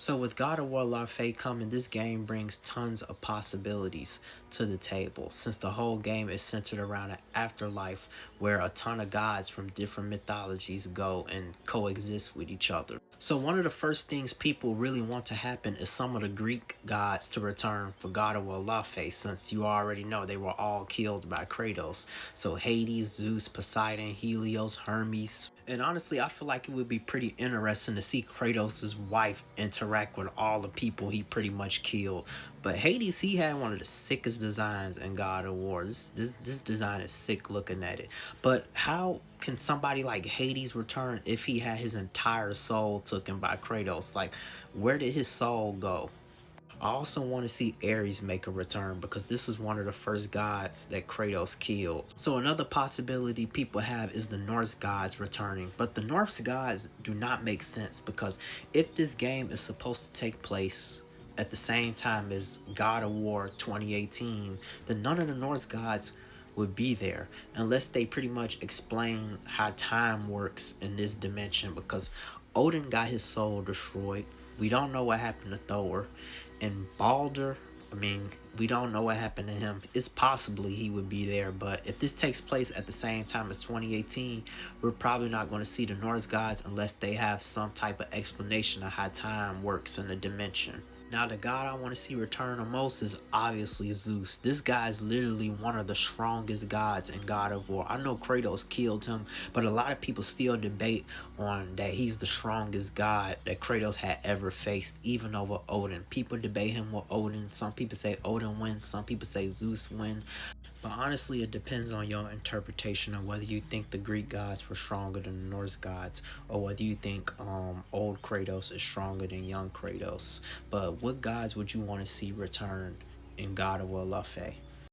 So with God of War Laufey coming, this game brings tons of possibilities to the table, since the whole game is centered around an afterlife where a ton of gods from different mythologies go and coexist with each other. So one of the first things people really want to happen is some of the Greek gods to return for God of War Laufey, since you already know they were all killed by Kratos. So Hades, Zeus, Poseidon, Helios, Hermes. And honestly, I feel like it would be pretty interesting to see Kratos' wife interact with all the people he pretty much killed. But Hades, he had one of the sickest designs in God of War. This design is sick looking at it. But how can somebody like Hades return if he had his entire soul taken by Kratos? Like, where did his soul go? I also want to see Ares make a return, because this is one of the first gods that Kratos killed. So another possibility people have is the Norse gods returning. But the Norse gods do not make sense, because if this game is supposed to take place at the same time as God of War 2018, then none of the Norse gods would be there unless they pretty much explain how time works in this dimension, because Odin got his soul destroyed. We don't know what happened to Thor. And Balder, I mean, we don't know what happened to him. It's possibly he would be there, but if this takes place at the same time as 2018, we're probably not going to see the Norse gods unless they have some type of explanation of how time works in the dimension. Now, the god I want to see return the most is obviously Zeus. This guy is literally one of the strongest gods in God of War. I know Kratos killed him, but a lot of people still debate on that he's the strongest god that Kratos had ever faced, even over Odin. People debate him with Odin. Some people say Odin wins, some people say Zeus wins. But honestly, it depends on your interpretation of whether you think the Greek gods were stronger than the Norse gods, or whether you think old Kratos is stronger than young Kratos. But what gods would you want to see return in God of War Laufey?